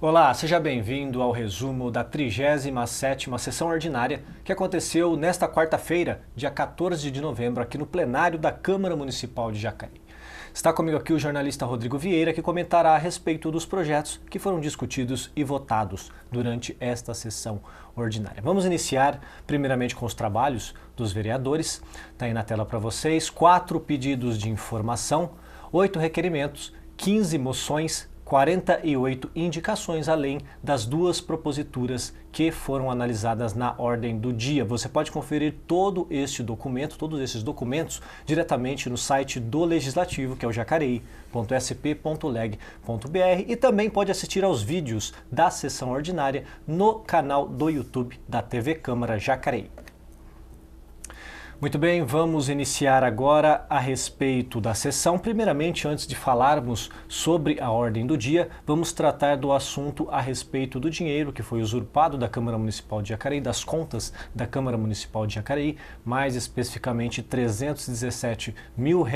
Olá, seja bem-vindo ao resumo da 37ª sessão ordinária que aconteceu nesta quarta-feira, dia 14 de novembro, aqui no plenário da Câmara Municipal de Jacareí. Está comigo aqui o jornalista Rodrigo Vieira, que comentará a respeito dos projetos que foram discutidos e votados durante esta sessão ordinária. Vamos iniciar primeiramente com os trabalhos dos vereadores. Está aí na tela para vocês 4 pedidos de informação, 8 requerimentos, 15 moções, 48 indicações, além das 2 proposituras que foram analisadas na ordem do dia. Você pode conferir todos esses documentos, diretamente no site do Legislativo, que é o jacareí.sp.leg.br, e também pode assistir aos vídeos da sessão ordinária no canal do YouTube da TV Câmara Jacareí. Muito bem, vamos iniciar agora a respeito da sessão. Primeiramente, antes de falarmos sobre a ordem do dia, vamos tratar do assunto a respeito do dinheiro que foi usurpado da Câmara Municipal de Jacareí, das contas da Câmara Municipal de Jacareí, mais especificamente R$317 mil.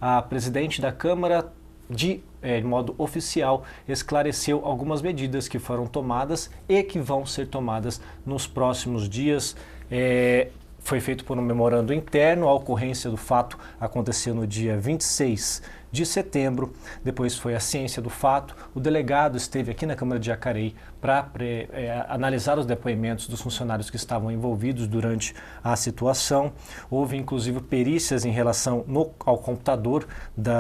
A presidente da Câmara, de modo oficial, esclareceu algumas medidas que foram tomadas e que vão ser tomadas nos próximos dias. Foi feito por um memorando interno, a ocorrência do fato aconteceu no dia 26 de setembro, depois foi a ciência do fato, o delegado esteve aqui na Câmara de Jacareí para analisar os depoimentos dos funcionários que estavam envolvidos durante a situação. Houve inclusive perícias em relação ao computador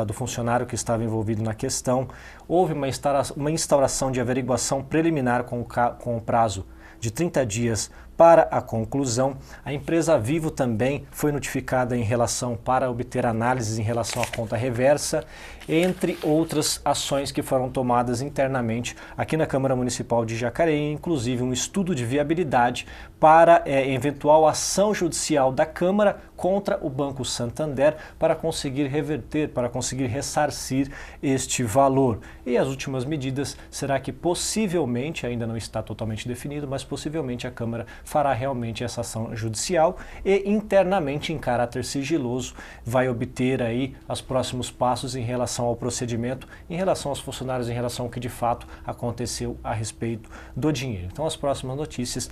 do funcionário que estava envolvido na questão. Houve uma instauração de averiguação preliminar com o prazo de 30 dias para a conclusão. A empresa Vivo também foi notificada em relação para obter análises em relação à conta reversa, entre outras ações que foram tomadas internamente aqui na Câmara Municipal de Jacareí, inclusive um estudo de viabilidade para eventual ação judicial da Câmara contra o Banco Santander para conseguir reverter, para conseguir ressarcir este valor. E as últimas medidas será que possivelmente, ainda não está totalmente definido, mas possivelmente a Câmara fará realmente essa ação judicial e internamente, em caráter sigiloso, vai obter aí os próximos passos em relação ao procedimento, em relação aos funcionários, em relação ao que de fato aconteceu a respeito do dinheiro. Então, as próximas notícias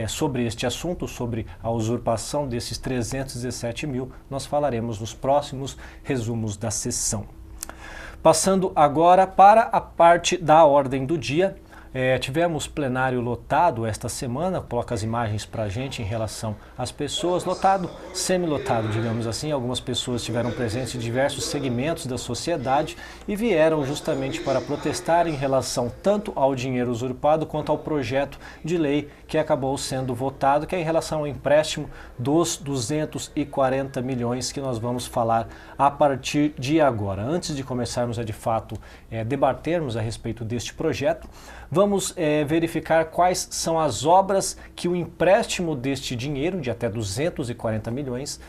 sobre este assunto, sobre a usurpação desses 317 mil, nós falaremos nos próximos resumos da sessão. Passando agora para a parte da ordem do dia. Tivemos plenário lotado esta semana, coloca as imagens para a gente em relação às pessoas, lotado, semi-lotado, digamos assim. Algumas pessoas estiveram presentes em diversos segmentos da sociedade e vieram justamente para protestar em relação tanto ao dinheiro usurpado quanto ao projeto de lei que acabou sendo votado, que é em relação ao empréstimo dos 240 milhões que nós vamos falar a partir de agora. Antes de começarmos a de fato debatermos a respeito deste projeto, vamos verificar quais são as obras que o empréstimo deste dinheiro, de até 240 milhões,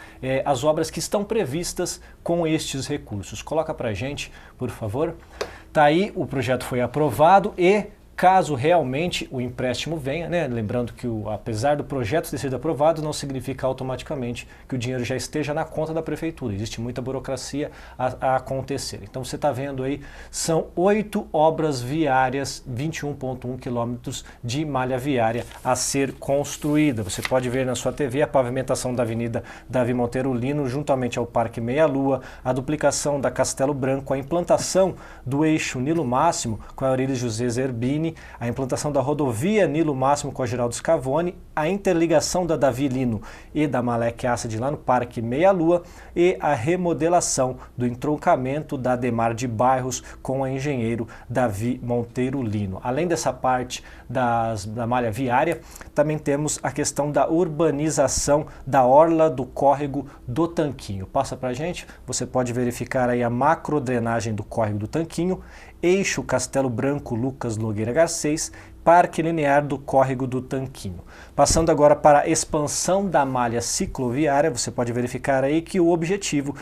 as obras que estão previstas com estes recursos. Coloca para a gente, por favor. Tá aí, o projeto foi aprovado e, caso realmente o empréstimo venha, lembrando que apesar do projeto ter sido aprovado, não significa automaticamente que o dinheiro já esteja na conta da prefeitura. Existe muita burocracia a acontecer. Então você está vendo aí, são 8 obras viárias, 21,1 quilômetros de malha viária a ser construída. Você pode ver na sua TV a pavimentação da Avenida Davi Monteiro Lino, juntamente ao Parque Meia Lua, a duplicação da Castelo Branco, a implantação do eixo Nilo Máximo com a Aurilis José Zerbini, a implantação da rodovia Nilo Máximo com a Geraldo Scavone, a interligação da Davi Lino e da Malek Assad lá no Parque Meia Lua e a remodelação do entroncamento da Ademar de Bairros com a Engenheiro Davi Monteiro Lino. Além dessa parte da malha viária, também temos a questão da urbanização da orla do córrego do Tanquinho. Passa pra gente, você pode verificar aí a macrodrenagem do córrego do Tanquinho, eixo Castelo Branco Lucas Nogueira Garcês, Parque Linear do Córrego do Tanquinho. Passando agora para a expansão da malha cicloviária, você pode verificar aí que o objetivo,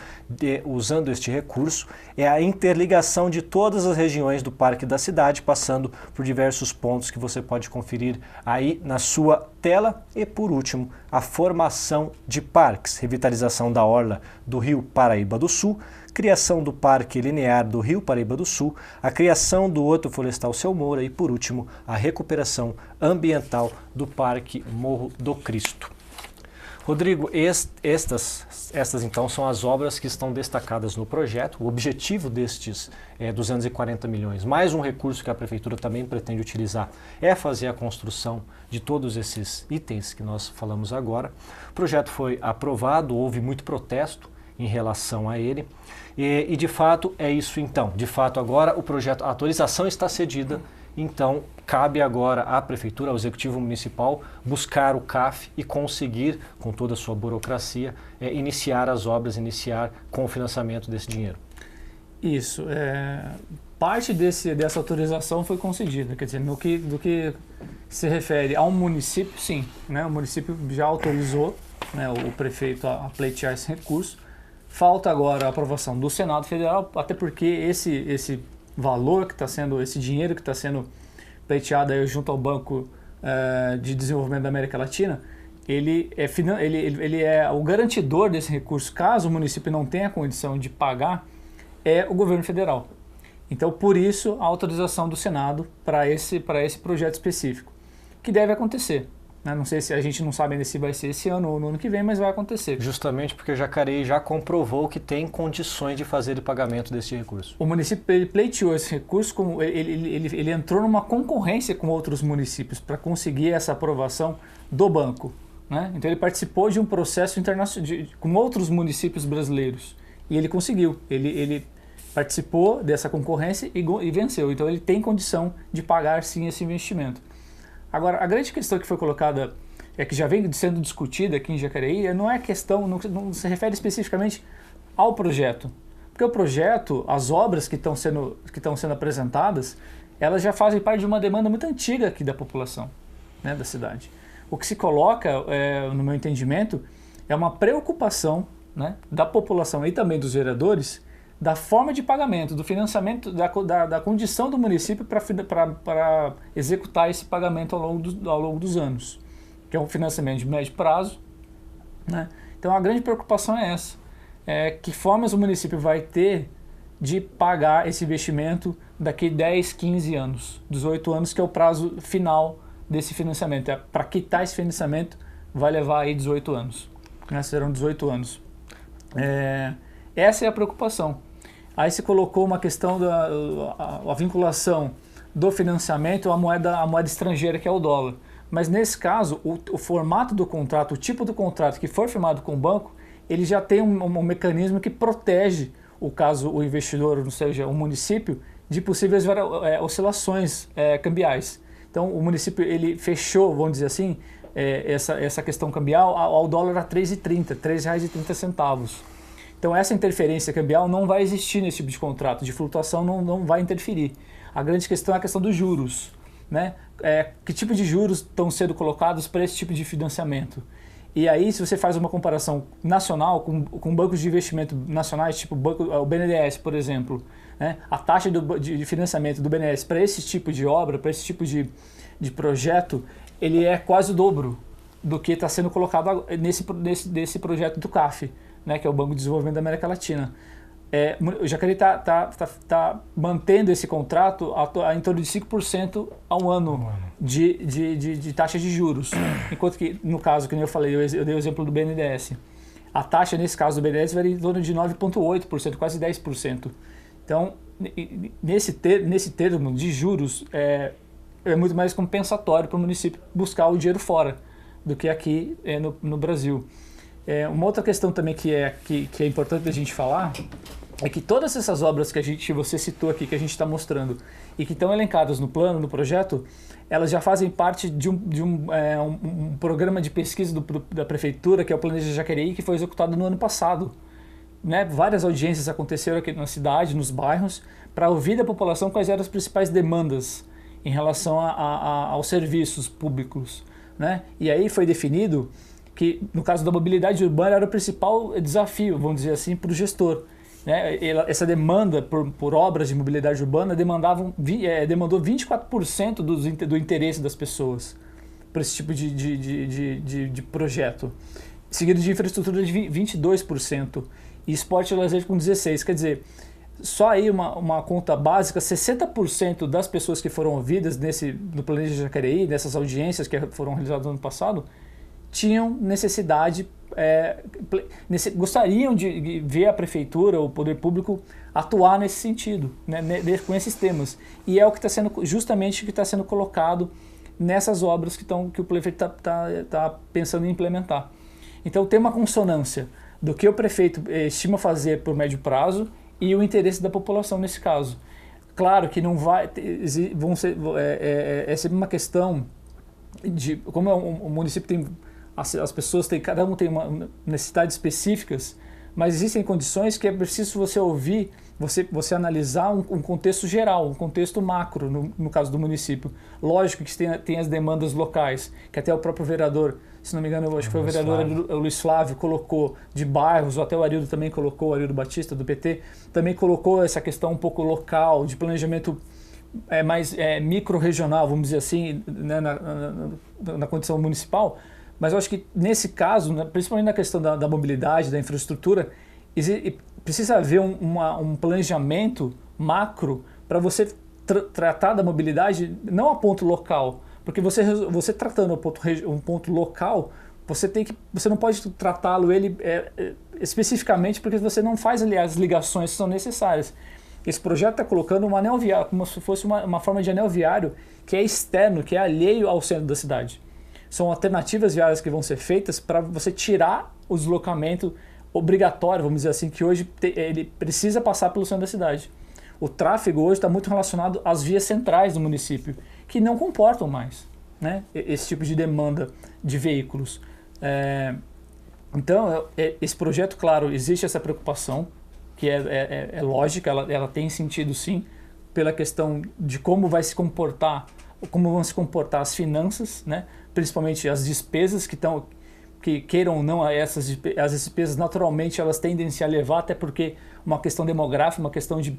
usando este recurso, é a interligação de todas as regiões do Parque da Cidade, passando por diversos pontos que você pode conferir aí na sua Portela e, por último, a formação de parques, revitalização da orla do Rio Paraíba do Sul, criação do Parque Linear do Rio Paraíba do Sul, a criação do Horto Florestal Seu Moura e, por último, a recuperação ambiental do Parque Morro do Cristo. Rodrigo, estas então são as obras que estão destacadas no projeto. O objetivo destes 240 milhões, mais um recurso que a Prefeitura também pretende utilizar, é fazer a construção de todos esses itens que nós falamos agora. O projeto foi aprovado, houve muito protesto em relação a ele e de fato é isso então. De fato agora o projeto, a autorização está cedida. Então, cabe agora à Prefeitura, ao Executivo Municipal, buscar o CAF e conseguir, com toda a sua burocracia, iniciar as obras, iniciar com o financiamento desse dinheiro. Isso. Parte dessa autorização foi concedida. Quer dizer, do que se refere ao município, sim. Né? O município já autorizou, né, o prefeito a pleitear esse recurso. Falta agora a aprovação do Senado Federal, até porque esse valor que está sendo, esse dinheiro que está sendo pleiteado aí junto ao Banco de Desenvolvimento da América Latina, ele é o garantidor desse recurso, caso o município não tenha condição de pagar, é o governo federal. Então, por isso, a autorização do Senado para esse projeto específico, que deve acontecer. Não sei se a gente não sabe ainda se vai ser esse ano ou no ano que vem, mas vai acontecer. Justamente porque Jacareí já comprovou que tem condições de fazer o pagamento desse recurso. O município pleiteou esse recurso, ele entrou numa concorrência com outros municípios para conseguir essa aprovação do banco. Né? Então ele participou de um processo internacional com outros municípios brasileiros e ele conseguiu. Ele participou dessa concorrência e venceu. Então ele tem condição de pagar sim esse investimento. Agora, a grande questão que foi colocada, que já vem sendo discutida aqui em Jacareí, não é questão, não se refere especificamente ao projeto. Porque o projeto, as obras que estão sendo apresentadas, elas já fazem parte de uma demanda muito antiga aqui da população, né, da cidade. O que se coloca, no meu entendimento, é uma preocupação, né, da população e também dos vereadores, da forma de pagamento, do financiamento, da condição do município para executar esse pagamento ao longo dos anos, que é um financiamento de médio prazo. Né? Então a grande preocupação é essa, que formas o município vai ter de pagar esse investimento daqui 10, 15 anos, 18 anos, que é o prazo final desse financiamento. Para quitar esse financiamento vai levar aí 18 anos, né? Serão 18 anos. Essa é a preocupação. Aí se colocou uma questão da vinculação do financiamento à moeda estrangeira, que é o dólar. Mas nesse caso, o formato do contrato, o tipo do contrato que for firmado com o banco, ele já tem um mecanismo que protege o investidor, ou seja, o município, de possíveis oscilações cambiais. Então o município ele fechou, vamos dizer assim, essa questão cambial ao dólar a 3,30, R$ 3,30. Então essa interferência cambial não vai existir nesse tipo de contrato, de flutuação não vai interferir. A grande questão é a questão dos juros. Né? Que tipo de juros estão sendo colocados para esse tipo de financiamento? E aí, se você faz uma comparação nacional com bancos de investimento nacionais, tipo o BNDES, por exemplo, né? A taxa de financiamento do BNDES para esse tipo de obra, para esse tipo de projeto, ele é quase o dobro do que está sendo colocado nesse projeto do CAF, né? Que é o Banco de Desenvolvimento da América Latina. O Jacareí está mantendo esse contrato em torno de 5% ao ano de taxa de juros. Enquanto que, no caso, que eu falei, eu dei o exemplo do BNDES. A taxa, nesse caso do BNDES, varia em torno de 9,8%, quase 10%. Então, nesse termo de juros, é muito mais compensatório para o município buscar o dinheiro fora do que aqui no Brasil. Uma outra questão também que é importante a gente falar é que todas essas obras que você citou aqui, que a gente está mostrando, e que estão elencadas no plano, no projeto, elas já fazem parte de um programa de pesquisa da Prefeitura, que é o Planeja Jacareí, que foi executado no ano passado. Né? Várias audiências aconteceram aqui na cidade, nos bairros, para ouvir da população quais eram as principais demandas em relação aos serviços públicos. Né? E aí foi definido que, no caso da mobilidade urbana, era o principal desafio, vamos dizer assim, para o gestor. Né? Essa demanda por obras de mobilidade urbana demandou 24% do interesse das pessoas. para esse tipo de projeto. Seguido de infraestrutura de 22% e esporte e lazer com 16%. Quer dizer, só aí uma conta básica, 60% das pessoas que foram ouvidas no Planeja Jacareí, nessas audiências que foram realizadas no ano passado, tinham necessidade, gostariam de ver a prefeitura, o poder público atuar nesse sentido, né, com esses temas. E é o que está sendo, justamente o que está sendo colocado nessas obras que o prefeito está pensando em implementar. Então tem uma consonância do que o prefeito estima fazer por médio prazo e o interesse da população nesse caso. Claro que não vai, é sempre uma questão de, como o município tem, as pessoas têm, cada um tem uma necessidades específicas, mas existem condições que é preciso você ouvir, você analisar um contexto geral, um contexto macro, no caso do município. Lógico que tem as demandas locais, que até o próprio vereador, se não me engano, eu acho que foi o vereador Luiz Flávio, colocou de bairros, ou até o Arildo também colocou, o Arildo Batista, do PT, também colocou essa questão um pouco local, de planejamento mais micro-regional, vamos dizer assim, né, na condição municipal. Mas eu acho que nesse caso, né, principalmente na questão da mobilidade, da infraestrutura, precisa haver um planejamento macro para você tratar da mobilidade não a ponto local, porque você tratando um ponto local, você não pode tratá-lo especificamente porque você não faz ali as ligações que são necessárias. Esse projeto está colocando um anel viário, como se fosse uma forma de anel viário que é externo, que é alheio ao centro da cidade. São alternativas viárias que vão ser feitas para você tirar o deslocamento obrigatório, vamos dizer assim, que hoje ele precisa passar pelo centro da cidade. O tráfego hoje está muito relacionado às vias centrais do município, que não comportam mais, né, esse tipo de demanda de veículos. Então, esse projeto, claro, existe essa preocupação, que é lógica, ela tem sentido sim, pela questão de como vão se comportar as finanças, né, principalmente as despesas que queiram ou não, as despesas naturalmente elas tendem a se elevar, até porque uma questão demográfica, uma questão de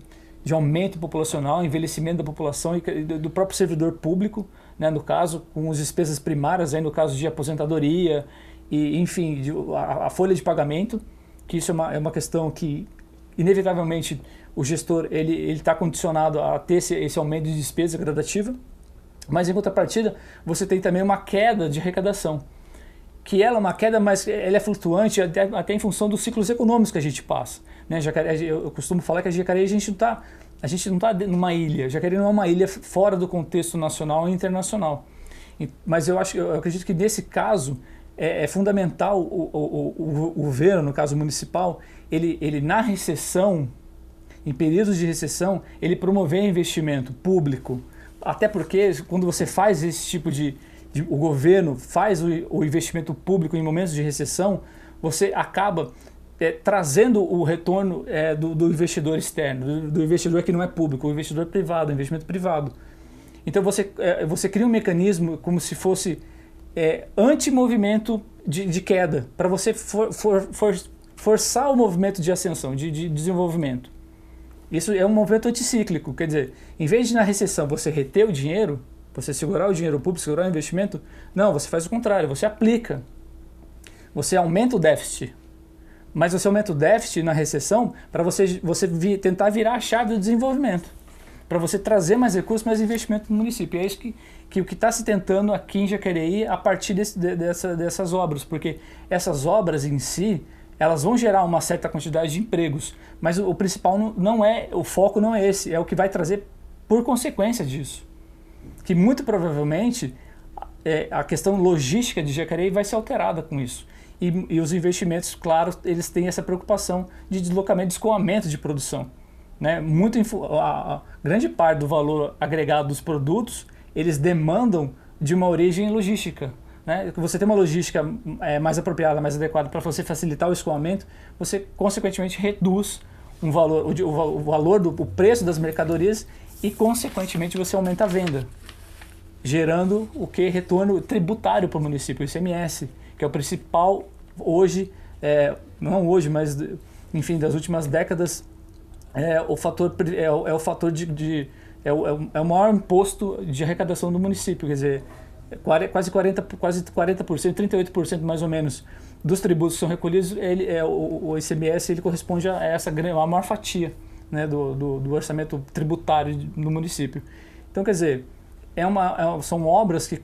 aumento populacional, envelhecimento da população e do próprio servidor público, né, no caso, com as despesas primárias, aí no caso de aposentadoria, e enfim, a folha de pagamento, que isso é uma questão que, inevitavelmente, o gestor ele está condicionado a ter esse aumento de despesa gradativa, mas em contrapartida, você tem também uma queda de arrecadação, que ela é uma queda, mas ela é flutuante até em função dos ciclos econômicos que a gente passa. Né? Eu costumo falar que a Jacareí a gente não está numa ilha. Jacareí não é uma ilha fora do contexto nacional e internacional. Mas eu acredito que nesse caso é fundamental o governo, no caso municipal, ele na recessão, em períodos de recessão, ele promover investimento público. Até porque quando você faz esse tipo o governo faz o investimento público em momentos de recessão, você acaba trazendo o retorno do investidor externo, do investidor que não é público, o investidor privado, o investimento privado. Então você cria um mecanismo como se fosse anti-movimento de queda, para você forçar o movimento de ascensão, de desenvolvimento. Isso é um movimento anticíclico, quer dizer, em vez de na recessão você reter o dinheiro, você segurar o dinheiro público, segurar o investimento, não, você faz o contrário, você aplica. Você aumenta o déficit. Mas você aumenta o déficit na recessão para você tentar virar a chave do desenvolvimento. Para você trazer mais recursos, mais investimento no município. E é isso que o que está se tentando aqui em Jacareí a partir dessas obras. Porque essas obras em si, elas vão gerar uma certa quantidade de empregos. Mas o principal o foco não é esse, é o que vai trazer por consequência disso. Que muito provavelmente a questão logística de Jacareí vai ser alterada com isso. E os investimentos, claro, eles têm essa preocupação de deslocamento, de escoamento de produção. Né? A grande parte do valor agregado dos produtos, eles demandam de uma origem logística. Né? Você tem uma logística mais apropriada, mais adequada para você facilitar o escoamento, você consequentemente reduz o valor o preço das mercadorias e consequentemente você aumenta a venda, gerando o que? Retorno tributário para o município, o ICMS, que é o principal hoje, não hoje, mas enfim, das últimas décadas, é o maior imposto de arrecadação do município, quer dizer, quase 40%, 38% mais ou menos dos tributos que são recolhidos, o ICMS ele corresponde a a maior fatia, né, do orçamento tributário do município. Então, quer dizer, são obras que,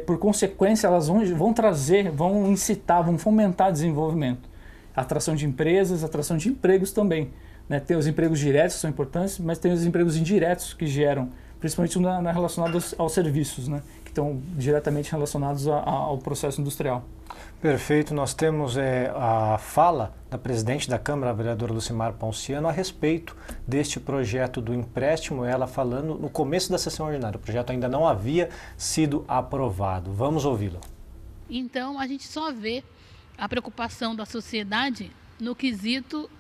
por consequência, elas vão incitar, vão fomentar desenvolvimento. Atração de empresas, atração de empregos também. Né? Tem os empregos diretos que são importantes, mas tem os empregos indiretos que geram, principalmente relacionados aos serviços, né? Que estão diretamente relacionados ao processo industrial. Perfeito. Nós temos a fala da presidente da Câmara, a vereadora Lucimar Ponciano, a respeito deste projeto do empréstimo, ela falando no começo da sessão ordinária. O projeto ainda não havia sido aprovado. Vamos ouvi-la. Então, a gente só vê a preocupação da sociedade no quesito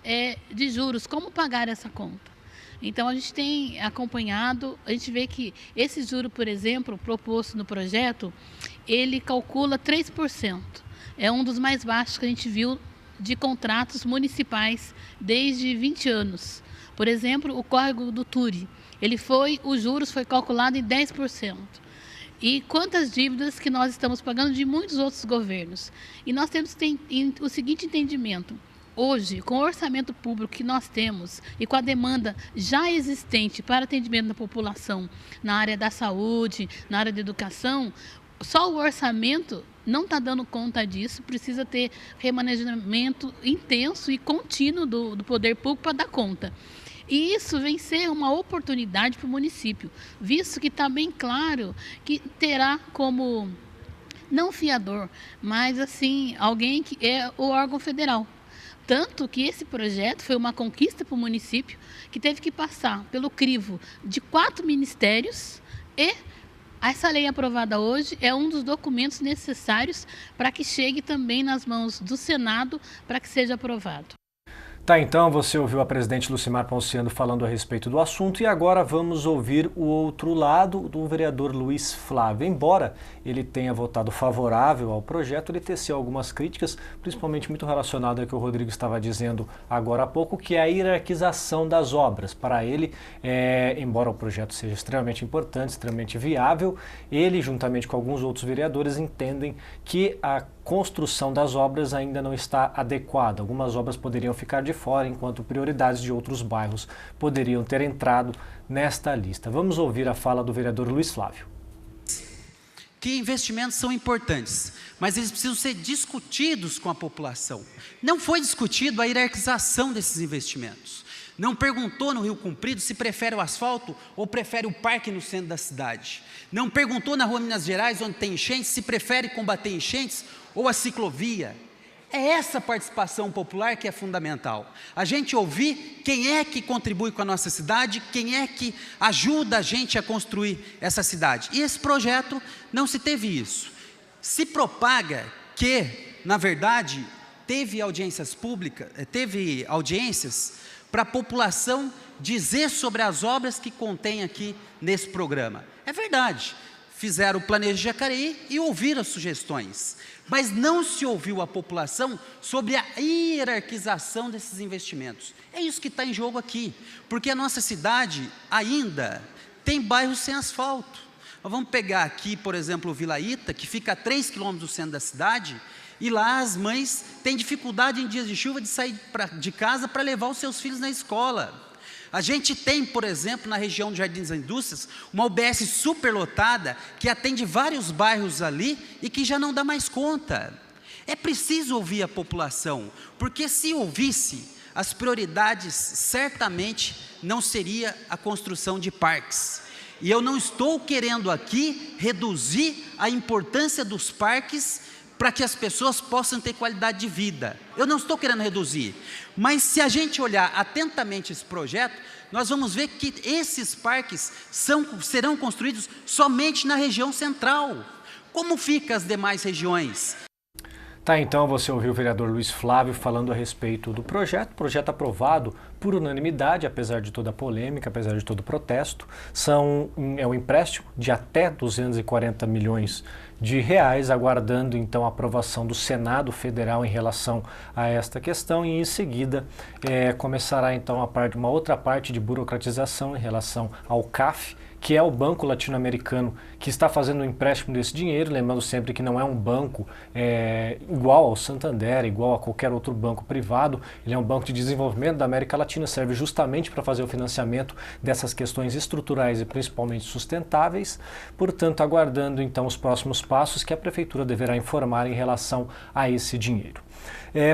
de juros, como pagar essa conta. Então, a gente tem acompanhado, a gente vê que esse juro, por exemplo, proposto no projeto, ele calcula 3%. É um dos mais baixos que a gente viu de contratos municipais desde 20 anos. Por exemplo, o córrego do Turi, os juros foi calculado em 10%. E quantas dívidas que nós estamos pagando de muitos outros governos. E nós temos que ter o seguinte entendimento. Hoje, com o orçamento público que nós temos e com a demanda já existente para atendimento da população na área da saúde, na área da educação, só o orçamento não está dando conta disso, precisa ter remanejamento intenso e contínuo do poder público para dar conta. E isso vem ser uma oportunidade para o município, visto que está bem claro que terá como, não fiador, mas assim, alguém que é o órgão federal. Tanto que esse projeto foi uma conquista para o município, que teve que passar pelo crivo de 4 ministérios e essa lei aprovada hoje é um dos documentos necessários para que chegue também nas mãos do Senado para que seja aprovado. Tá, então você ouviu a presidente Lucimar Ponciano falando a respeito do assunto e agora vamos ouvir o outro lado do vereador Luiz Flávio. Embora ele tenha votado favorável ao projeto, ele teceu algumas críticas, principalmente muito relacionado ao que o Rodrigo estava dizendo agora há pouco, que é a hierarquização das obras. Para ele, embora o projeto seja extremamente importante, extremamente viável, ele, juntamente com alguns outros vereadores, entendem que a construção das obras ainda não está adequada. Algumas obras poderiam ficar de fora, enquanto prioridades de outros bairros poderiam ter entrado nesta lista. Vamos ouvir a fala do vereador Luiz Flávio. Que investimentos são importantes, mas eles precisam ser discutidos com a população. Não foi discutido a hierarquização desses investimentos. Não perguntou no Rio Comprido se prefere o asfalto ou prefere o parque no centro da cidade. Não perguntou na Rua Minas Gerais, onde tem enchentes, se prefere combater enchentes ou a ciclovia. É essa participação popular que é fundamental. A gente ouvir quem é que contribui com a nossa cidade, quem é que ajuda a gente a construir essa cidade. E esse projeto não se teve isso. Se propaga que, na verdade, teve audiências públicas, teve audiências para a população dizer sobre as obras que contém aqui nesse programa. É verdade, fizeram o Planejo Jacareí e ouviram as sugestões, mas não se ouviu a população sobre a hierarquização desses investimentos. É isso que está em jogo aqui, porque a nossa cidade ainda tem bairros sem asfalto. Nós vamos pegar aqui, por exemplo, o Vila Ita, que fica a 3 quilômetros do centro da cidade, e lá as mães têm dificuldade em dias de chuva de sair de casa para levar os seus filhos na escola. A gente tem, por exemplo, na região do Jardins das Indústrias, uma UBS superlotada que atende vários bairros ali e que já não dá mais conta. É preciso ouvir a população, porque se ouvisse, as prioridades certamente não seria a construção de parques. E eu não estou querendo aqui reduzir a importância dos parques para que as pessoas possam ter qualidade de vida. Eu não estou querendo reduzir, mas se a gente olhar atentamente esse projeto, nós vamos ver que esses parques serão construídos somente na região central. Como ficam as demais regiões? Tá, então você ouviu o vereador Luiz Flávio falando a respeito do projeto aprovado por unanimidade, apesar de toda a polêmica, apesar de todo o protesto. É um empréstimo de até 240 milhões de reais, aguardando então a aprovação do Senado Federal em relação a esta questão, e em seguida começará então uma outra parte de burocratização em relação ao CAF, que é o banco latino-americano que está fazendo o empréstimo desse dinheiro, lembrando sempre que não é um banco igual ao Santander, igual a qualquer outro banco privado. Ele é um banco de desenvolvimento da América Latina, serve justamente para fazer o financiamento dessas questões estruturais e principalmente sustentáveis. Portanto, aguardando então os próximos passos que a Prefeitura deverá informar em relação a esse dinheiro.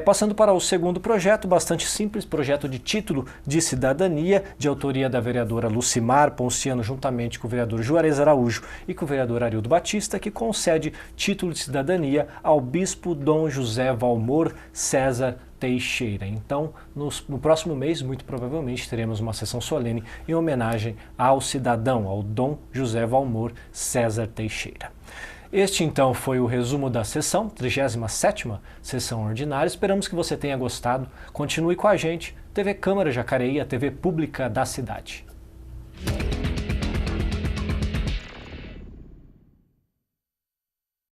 Passando para o segundo projeto, bastante simples, projeto de título de cidadania, de autoria da vereadora Lucimar Ponciano, juntamente com o vereador Juarez Araújo e com o vereador Arildo Batista, que concede título de cidadania ao bispo Dom José Valmor César Teixeira. Então, no próximo mês, muito provavelmente, teremos uma sessão solene em homenagem ao cidadão, ao Dom José Valmor César Teixeira. Este, então, foi o resumo da sessão, 37ª sessão ordinária. Esperamos que você tenha gostado. Continue com a gente. TV Câmara Jacareí, a TV pública da cidade.